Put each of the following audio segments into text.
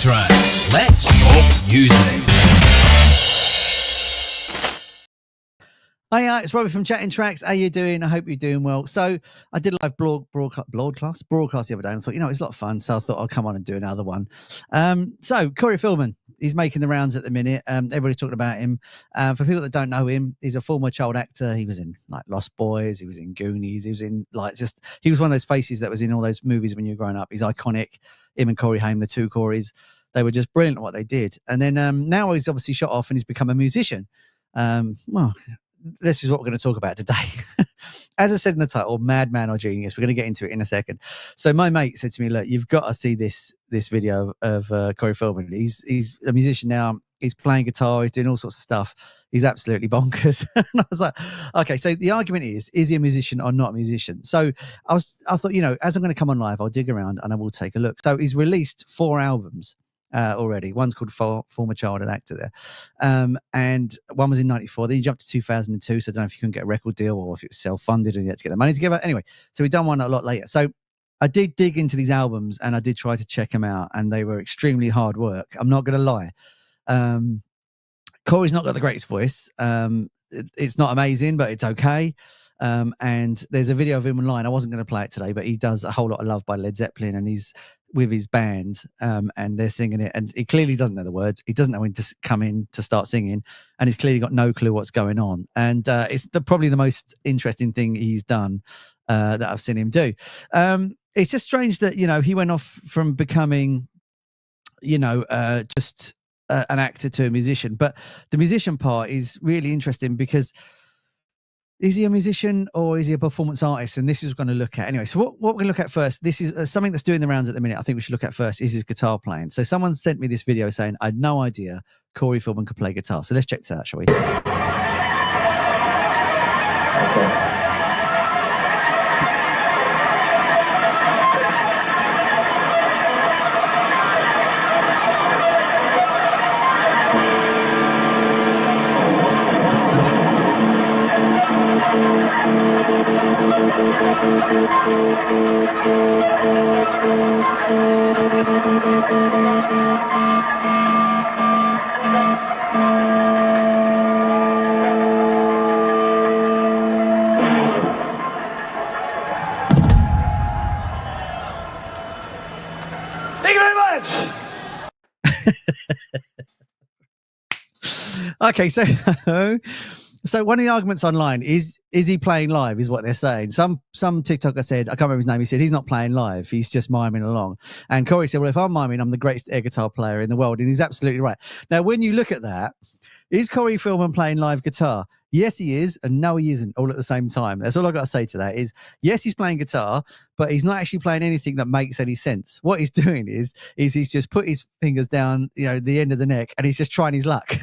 Tracks. Let's talk music. Hi, it's Robbie from Chatting Tracks. How you doing? I hope you're doing well. So I did a live broadcast the other day, and I thought, it's a lot of fun. So I thought I'll come on and do another one. So Corey Feldman, he's making the rounds at the minute. Everybody's talking about him. For people that don't know him, he's a former child actor. He was in like Lost Boys. He was in Goonies. He was in he was one of those faces that was in all those movies when you were growing up. He's iconic. Him and Corey Haim, the two Coreys, they were just brilliant at what they did. And then now he's obviously shot off and he's become a musician. This is what we're going to talk about today. As I said in the title, Madman or Genius. We're going to get into it in a second. So my mate said to me, look, you've got to see this video of Corey Feldman. He's a musician now. He's playing guitar. He's doing all sorts of stuff. He's absolutely bonkers. And I was like, okay, so the argument is he a musician or not a musician? So I thought, as I'm going to come on live, I'll dig around and I will take a look. So he's released 4 albums. Already. One's called Former Child Actor there. And one was in 94. Then he jumped to 2002. So I don't know if you couldn't get a record deal or if it was self-funded and you had to get the money together. Anyway, so we done one a lot later. So I did dig into these albums and I did try to check them out and they were extremely hard work. I'm not going to lie. Corey's not got the greatest voice. It's not amazing, but it's okay. And there's a video of him online. I wasn't going to play it today, but he does A Whole Lot of Love by Led Zeppelin and he's with his band and they're singing it and he clearly doesn't know the words. He doesn't know when to come in to start singing and he's clearly got no clue what's going on. And it's probably the most interesting thing he's done that I've seen him do. It's just strange that, he went off from becoming, just an actor to a musician. But the musician part is really interesting because is he a musician or is he a performance artist? And this is what we're going to look at. Anyway, so what we're going to look at first, this is something that's doing the rounds at the minute. I think we should look at first is his guitar playing. So someone sent me this video saying, I had no idea Corey Feldman could play guitar. So let's check this out, shall we? Thank you very much. Okay, so one of the arguments online is he playing live is what they're saying. Some TikToker said, I can't remember his name, he said he's not playing live, he's just miming along. And Corey said, well, if I'm miming, I'm the greatest air guitar player in the world. And he's absolutely right. Now, when you look at that, is Corey Feldman playing live guitar? Yes, he is, and no, he isn't, all at the same time. That's all I've got to say to that is, yes, he's playing guitar, but he's not actually playing anything that makes any sense. What he's doing is he's just put his fingers down, the end of the neck, and he's just trying his luck.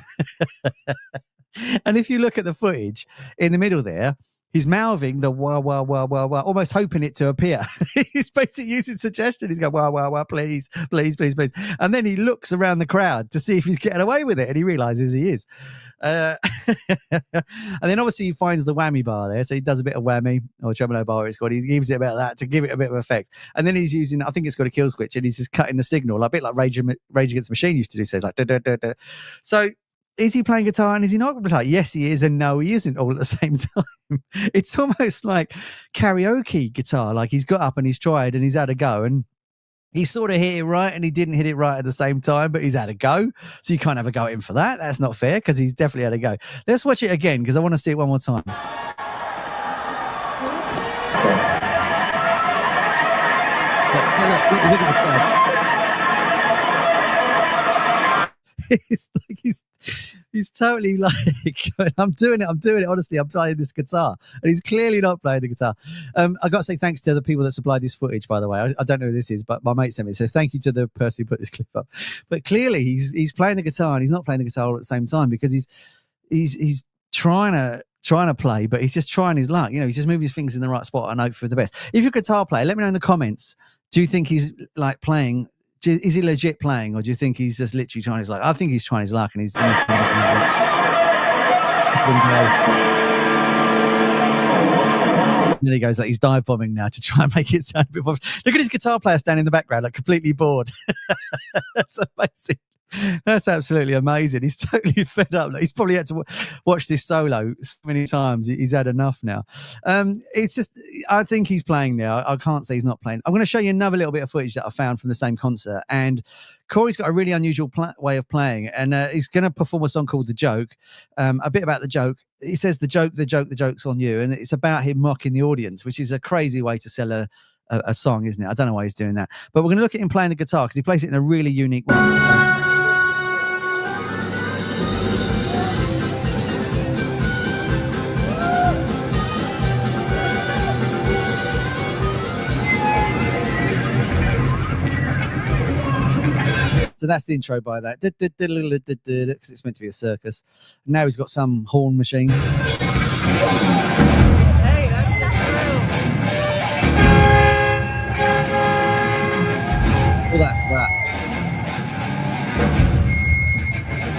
And if you look at the footage in the middle there, he's mouthing the wah, wah, wah, wah, wah, almost hoping it to appear. He's basically using suggestion. He's going, wah, wah, wah, please, please, please, please. And then he looks around the crowd to see if he's getting away with it. And he realizes he is. And then obviously he finds the whammy bar there. So he does a bit of whammy or tremolo bar, it's called. He gives it about that to give it a bit of effect. And then he's using, I think it's got a kill switch, and he's just cutting the signal, a bit like Rage Against the Machine used to do. So it's like, da, da, da, da. So is he playing guitar and is he not going to play? Yes, he is, and no, he isn't all at the same time. It's almost like karaoke guitar. Like he's got up and he's tried and he's had a go, and he sort of hit it right and he didn't hit it right at the same time, but he's had a go. So you can't have a go at him for that. That's not fair because he's definitely had a go. Let's watch it again because I want to see it one more time. Look at the crowd. He's totally like, I'm doing it. Honestly, I'm playing this guitar, and he's clearly not playing the guitar. I got to say thanks to the people that supplied this footage, by the way. I don't know who this is, but my mate sent me. So thank you to the person who put this clip up. But clearly, he's playing the guitar, and he's not playing the guitar all at the same time because he's trying to play, but he's just trying his luck. He's just moving his fingers in the right spot and hope for the best. If you're a guitar player, let me know in the comments. Do you think he's like playing? Is he legit playing, or do you think he's just literally trying his luck? I think he's trying his luck, and he's. then he goes like he's dive bombing now to try and make it sound a bit more. Look at his guitar player standing in the background, like completely bored. That's amazing. That's absolutely amazing. He's totally fed up. He's probably had to watch this solo so many times. He's had enough now. It's just, I think he's playing now. I can't say he's not playing. I'm going to show you another little bit of footage that I found from the same concert. And Corey's got a really unusual way of playing. And he's going to perform a song called The Joke. A bit about the joke. He says, the joke's on you. And it's about him mocking the audience, which is a crazy way to sell a song, isn't it? I don't know why he's doing that. But we're going to look at him playing the guitar because he plays it in a really unique way. So that's the intro by that, because it's meant to be a circus. Now he's got some horn machine. Hey, that's All that's that.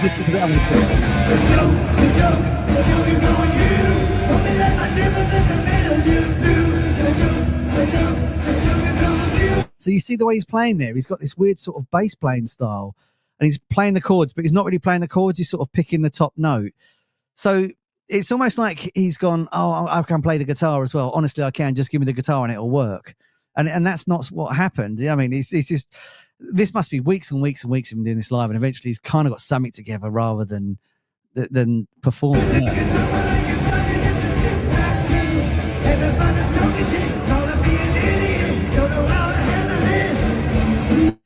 This is the bit I'm going to tell you. The joke is on you. Don't be let my difference in the middle you do. The joke is on you. So you see the way he's playing there. He's got this weird sort of bass playing style, and he's playing the chords, but he's not really playing the chords. He's sort of picking the top note. So it's almost like he's gone, oh, I can play the guitar as well. Honestly, I can. Just give me the guitar and it'll work. And that's not what happened. You know what I mean, it's just, this must be weeks and weeks and weeks of him doing this live, and eventually he's kind of got something together rather than performing. You know?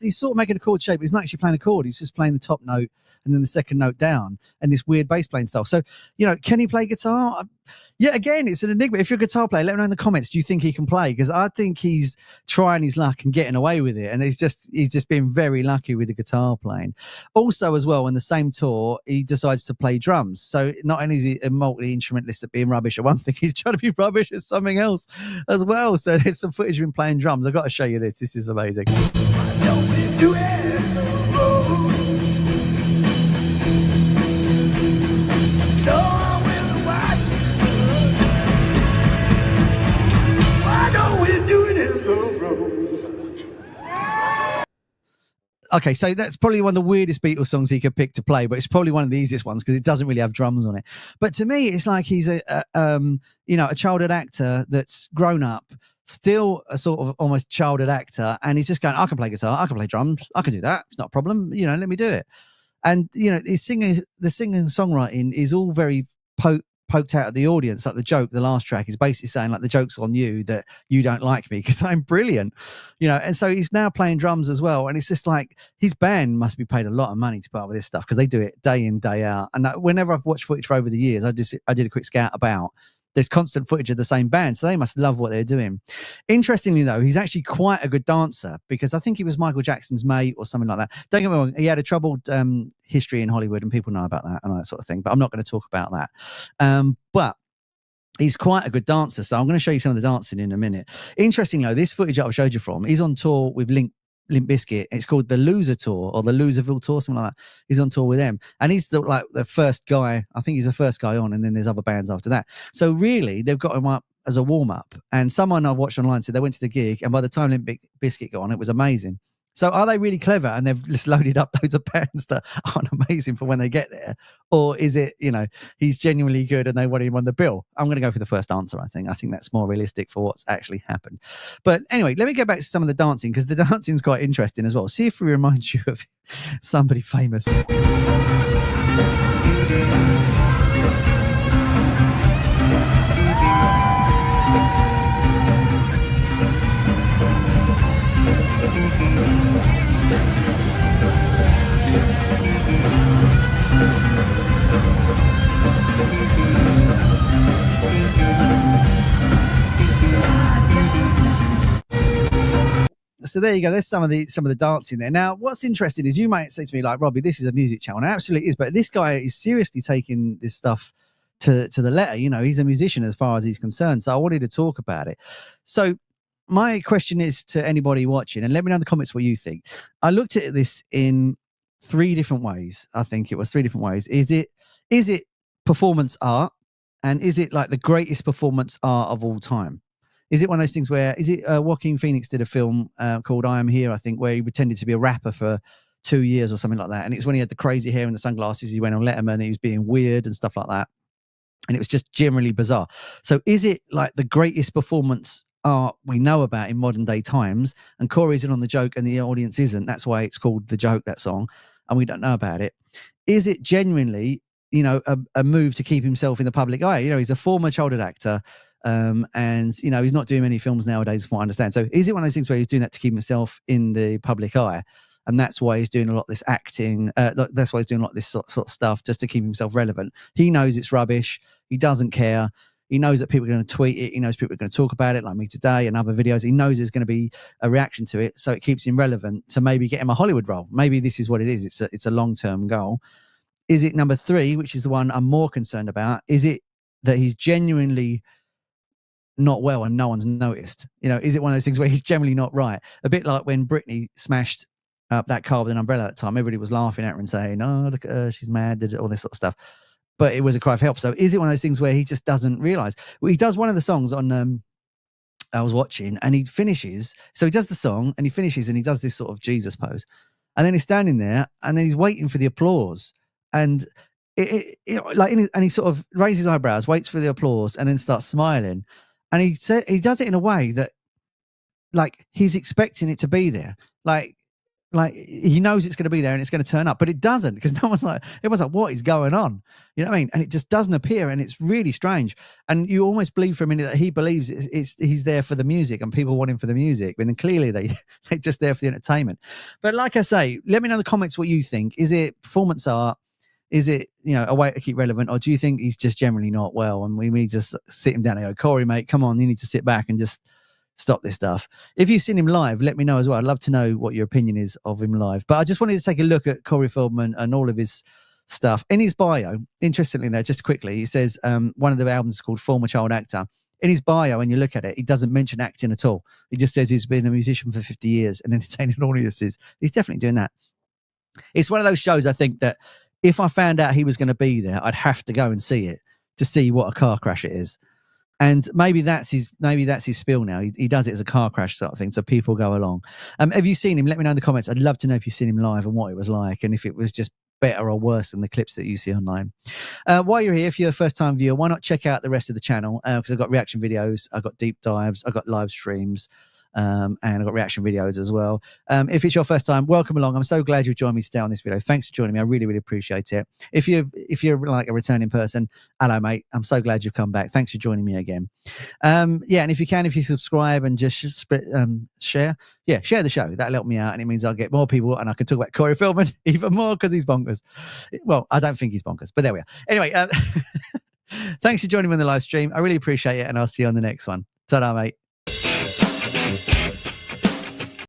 He's sort of making a chord shape. He's not actually playing a chord. He's just playing the top note and then the second note down and this weird bass playing style. So, you know, can he play guitar? Yeah, again, it's an enigma. If you're a guitar player, let me know in the comments. Do you think he can play? Because I think he's trying his luck and getting away with it. And he's just been very lucky with the guitar playing. Also, as well, on the same tour, he decides to play drums. So not only is he a multi-instrumentalist at being rubbish at one thing, he's trying to be rubbish at something else as well. So there's some footage of him playing drums. I've got to show you this. This is amazing. Do it. So I will watch. Why don't we do it in the road? Okay, so that's probably one of the weirdest Beatles songs he could pick to play, but it's probably one of the easiest ones because it doesn't really have drums on it. But to me, it's like he's a childhood actor that's grown up, still a sort of almost childhood actor, and he's just going, I can play guitar, I can play drums, I can do that, it's not a problem, you know, let me do it. And you know, the singing and songwriting is all very poked out at the audience. Like the joke, the last track is basically saying like, the joke's on you that you don't like me because I'm brilliant, you know. And so he's now playing drums as well, and it's just like his band must be paid a lot of money to put up with this stuff because they do it day in, day out. And whenever I've watched footage for over the years, I did a quick scout about, there's constant footage of the same band, so they must love what they're doing. Interestingly, though, he's actually quite a good dancer because I think he was Michael Jackson's mate or something like that. Don't get me wrong, he had a troubled history in Hollywood, and people know about that and all that sort of thing, but I'm not going to talk about that. But he's quite a good dancer, so I'm going to show you some of the dancing in a minute. Interestingly, though, this footage that I've showed you from, he's on tour with Limp Bizkit. It's called the Loser Tour or the Loserville Tour, something like that. He's on tour with them, and he's the first guy. I think he's the first guy on, and then there's other bands after that. So really, they've got him up as a warm up. And someone I watched online said they went to the gig, and by the time Limp Bizkit got on, it was amazing. So are they really clever and they've just loaded up loads of bands that aren't amazing for when they get there? Or is it, you know, he's genuinely good and they want him on the bill? I'm going to go for the first answer, I think. I think that's more realistic for what's actually happened. But anyway, let me get back to some of the dancing because the dancing's quite interesting as well. See if it reminds you of somebody famous. So there you go. There's some of the dancing there. Now, what's interesting is you might say to me, like, Robbie, this is a music channel. And it absolutely is. But this guy is seriously taking this stuff to the letter. You know, he's a musician as far as he's concerned. So I wanted to talk about it. So my question is to anybody watching, and let me know in the comments what you think. I looked at this in 3 different ways. I think it was 3 different ways. Is it performance art? And is it like the greatest performance art of all time? Is it one of those things where, is it Joaquin Phoenix did a film called I Am Here, I think, where he pretended to be a rapper for 2 years or something like that. And it's when he had the crazy hair and the sunglasses, he went on Letterman and he was being weird and stuff like that. And it was just generally bizarre. So is it like the greatest performance art we know about in modern day times, and Corey's in on the joke and the audience isn't? That's why it's called The Joke, that song, and we don't know about it. Is it genuinely, you know, a move to keep himself in the public eye? You know, he's a former childhood actor. And you know, he's not doing many films nowadays, from what I understand. So is it one of those things where he's doing that to keep himself in the public eye, and that's why he's doing a lot of this acting, that's why he's doing a lot of this sort of stuff, just to keep himself relevant? He knows it's rubbish, he doesn't care, he knows that people are going to tweet it, he knows people are going to talk about it, like me today and other videos. He knows there's going to be a reaction to it, so it keeps him relevant to maybe get him a Hollywood role. Maybe this is what it is. It's a long-term goal. Is it number 3, which is the one I'm more concerned about? Is it that he's genuinely not well and no one's noticed? You know, is it one of those things where he's generally not right? A bit like when Britney smashed up that car with an umbrella at the time. Everybody was laughing at her and saying, oh, look at her, she's mad, all this sort of stuff. But it was a cry for help. So is it one of those things where he just doesn't realise? Well, he does one of the songs on, I was watching, and he finishes. So he does the song and he finishes and he does this sort of Jesus pose. And then he's standing there and then he's waiting for the applause. And and he sort of raises his eyebrows, waits for the applause, and then starts smiling. And he does it in a way that, like, he's expecting it to be there. Like he knows it's going to be there and it's going to turn up, but it doesn't, because everyone's like, what is going on? You know what I mean? And it just doesn't appear, and it's really strange. And you almost believe for a minute that he believes he's there for the music and people want him for the music, but then clearly they're just there for the entertainment. But like I say, let me know in the comments what you think. Is it performance art? Is it, you know, a way to keep relevant, or do you think he's just generally not well and we need to sit him down and go, Corey, mate, come on, you need to sit back and just stop this stuff? If you've seen him live, let me know as well. I'd love to know what your opinion is of him live. But I just wanted to take a look at Corey Feldman and all of his stuff. In his bio, interestingly there, just quickly, he says one of the albums is called Former Child Actor. In his bio, when you look at it, he doesn't mention acting at all. He just says he's been a musician for 50 years and entertaining audiences. He's definitely doing that. It's one of those shows, I think, that if I found out he was going to be there, I'd have to go and see it to see what a car crash it is. And maybe that's his spiel now. He does it as a car crash sort of thing, so people go along. Have you seen him? Let me know in the comments. I'd love to know if you've seen him live and what it was like, and if it was just better or worse than the clips that you see online. While you're here, if you're a first-time viewer, why not check out the rest of the channel? Because I've got reaction videos, I've got deep dives, I've got live streams, and I've got reaction videos as well. If it's your first time, welcome along. I'm so glad you've joined me today on this video. Thanks for joining me. I really, really appreciate it. If you're like a returning person, hello, mate. I'm so glad you've come back. Thanks for joining me again. And if you subscribe and just share the show, that'll help me out, and it means I'll get more people and I can talk about Corey Feldman even more, because he's bonkers. Well, I don't think he's bonkers, but there we are. Anyway, thanks for joining me on the live stream. I really appreciate it, and I'll see you on the next one. Ta-da, mate.